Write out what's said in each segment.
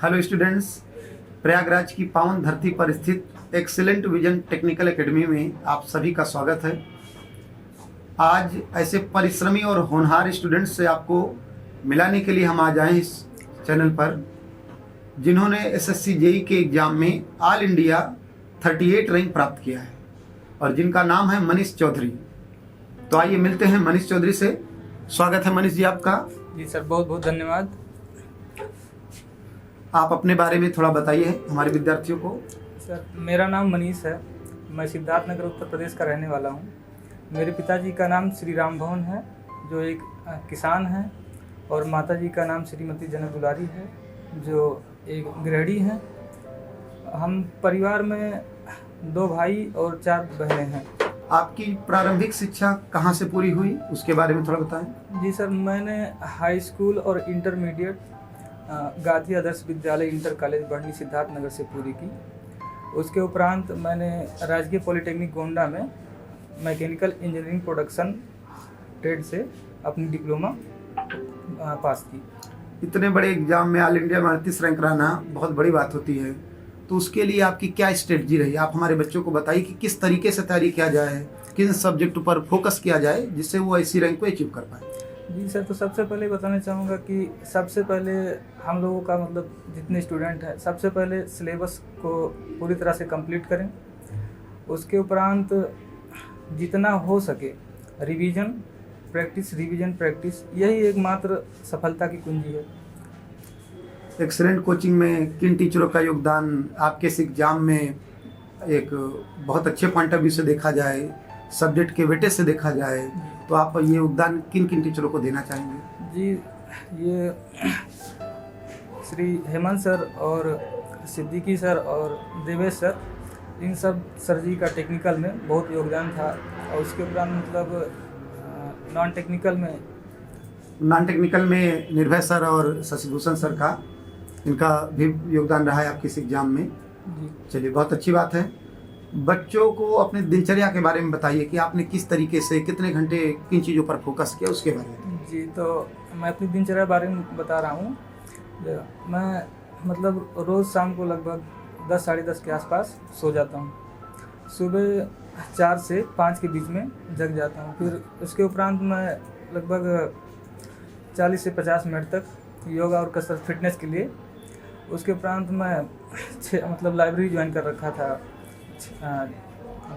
Hello students, Prayagraj की पावन धरती पर स्थित एक्सीलेंट विजन टेक्निकल एकेडमी में आप सभी का स्वागत है। आज ऐसे परिश्रमी और होनहार स्टूडेंट्स से आपको मिलाने के लिए हम आज आए इस चैनल पर, जिन्होंने एसएससी जेई के एग्ज़ाम में ऑल इंडिया 38 रैंक प्राप्त किया है और जिनका नाम है मनीष चौधरी। तो आइए मिलते हैं मनीष चौधरी से। स्वागत है मनीष जी आपका। जी सर, बहुत बहुत धन्यवाद। आप अपने बारे में थोड़ा बताइए हमारे विद्यार्थियों को। सर, मेरा नाम मनीष है। मैं सिद्धार्थनगर उत्तर प्रदेश का रहने वाला हूँ। मेरे पिताजी का नाम श्री राम भवन है, जो एक किसान हैं, और माताजी का नाम श्रीमती जनक दुलारी है, जो एक गृहिणी हैं। हम परिवार में 2 भाई और 4 बहनें हैं। आपकी प्रारंभिक शिक्षा कहाँ से पूरी हुई, उसके बारे में थोड़ा बताएं। जी सर, मैंने हाई स्कूल और intermediate Gandhi Adarsh Vidyalaya inter college बढ़नी सिद्धार्थनगर से पूरी की। उसके उपरांत मैंने राजकीय पॉलिटेक्निक गोंडा में मैकेनिकल इंजीनियरिंग प्रोडक्शन ट्रेड से अपनी डिप्लोमा पास की। इतने बड़े एग्जाम में ऑल इंडिया में 38 रैंक रहना बहुत बड़ी बात होती है, तो उसके लिए आपकी क्या स्ट्रेटजी रही? आप हमारे बच्चों को बताइए कि किस तरीके से तैयारी किया जाए, किन सब्जेक्ट पर फोकस किया जाए जिससे वो ऐसी रैंक को अचीव कर पाए। जी सर, तो सबसे पहले बताना चाहूँगा कि सबसे पहले हम लोगों का मतलब जितने स्टूडेंट हैं, सबसे पहले सिलेबस को पूरी तरह से कंप्लीट करें। उसके उपरांत जितना हो सके रिवीजन प्रैक्टिस, यही एकमात्र सफलता की कुंजी है। एक्सीलेंट कोचिंग में किन टीचरों का योगदान आपके इस एग्जाम में एक बहुत अच्छे पॉइंट ऑफ व्यू से देखा जाए, सब्जेक्ट के वेटेज से देखा जाए, तो आप ये योगदान किन किन टीचरों को देना चाहेंगे? जी, ये श्री हेमंत सर और सिद्दीकी सर और देवेश सर, इन सब सर जी का टेक्निकल में बहुत योगदान था। और उसके उपरांत मतलब नॉन टेक्निकल में निर्भय सर और शशिभूषण सर का, इनका भी योगदान रहा है आपके इस एग्जाम में। चलिए, बहुत अच्छी बात है। बच्चों को अपने दिनचर्या के बारे में बताइए कि आपने किस तरीके से कितने घंटे किन चीज़ों पर फोकस किया, उसके बारे में। जी, तो मैं अपनी दिनचर्या के बारे में बता रहा हूँ। मैं मतलब रोज़ शाम को लगभग 10 साढ़े 10 के आसपास सो जाता हूँ। सुबह 4 से 5 के बीच में जग जाता हूँ। फिर उसके उपरांत मैं लगभग 40 से 50 मिनट तक योगा और कसरत फिटनेस के लिए। उसके उपरांत मैं मतलब लाइब्रेरी ज्वाइन कर रखा था।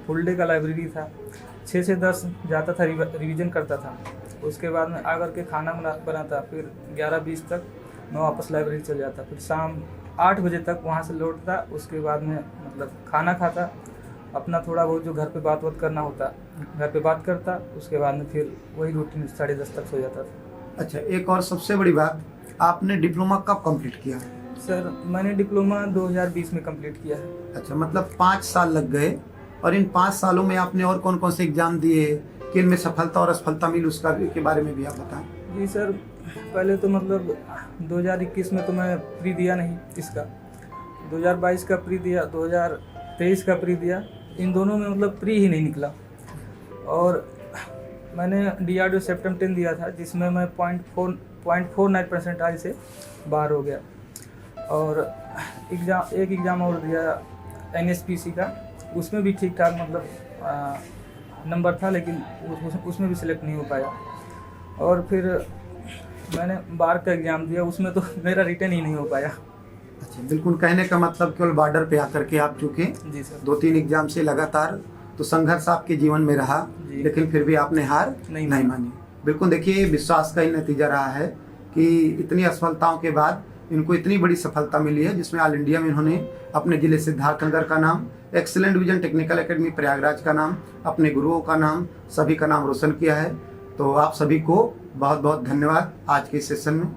फुल डे का लाइब्रेरी था। 6 से 10 जाता था, रिवीजन करता था। उसके बाद में आकर के खाना बनाता। फिर 11-20 तक मैं वापस लाइब्रेरी चल जाता। फिर शाम 8 बजे तक वहाँ से लौटता। उसके बाद में मतलब खाना खाता, अपना थोड़ा बहुत जो घर पे बात करना होता घर पे बात करता। उसके बाद में फिर वही रूटीन 10:30 तक सो जाता था। अच्छा, एक और सबसे बड़ी बात, आपने डिप्लोमा कब कंप्लीट किया? सर, मैंने डिप्लोमा 2020 में कंप्लीट किया है। अच्छा, मतलब 5 साल लग गए। और इन 5 सालों में आपने और कौन कौन से एग्जाम दिए, किन में सफलता और असफलता मिली, उसका के बारे में भी आप बताएं। जी सर, पहले तो मतलब 2021 में तो मैं प्री दिया नहीं इसका। 2022 का प्री दिया, 2023 का प्री दिया। इन दोनों में मतलब प्री ही नहीं निकला। और मैंने DRDO सेप्टेम 10 दिया था, जिसमें मैं 0.49 परसेंटाइल से बाहर हो गया। और एक एग्ज़ाम और दिया NSPC का, उसमें भी ठीक ठाक मतलब नंबर था, लेकिन उसमें भी सिलेक्ट नहीं हो पाया। और फिर मैंने बार का एग्ज़ाम दिया, उसमें तो मेरा रिटर्न ही नहीं हो पाया। अच्छा, बिल्कुल, कहने का मतलब केवल बॉर्डर पे आकर के आप चुके। जी सर। 2-3 एग्जाम से लगातार तो संघर्ष आपके जीवन में रहा, लेकिन फिर भी आपने हार नहीं मानी। बिल्कुल, देखिए, विश्वास का ही नतीजा रहा है कि इतनी असफलताओं के बाद इनको इतनी बड़ी सफलता मिली है, जिसमें ऑल इंडिया में इन्होंने अपने जिले सिद्धार्थनगर का नाम, excellent vision technical academy Prayagraj का नाम, अपने गुरुओं का नाम, सभी का नाम रोशन किया है। तो आप सभी को बहुत बहुत धन्यवाद आज के सेशन में।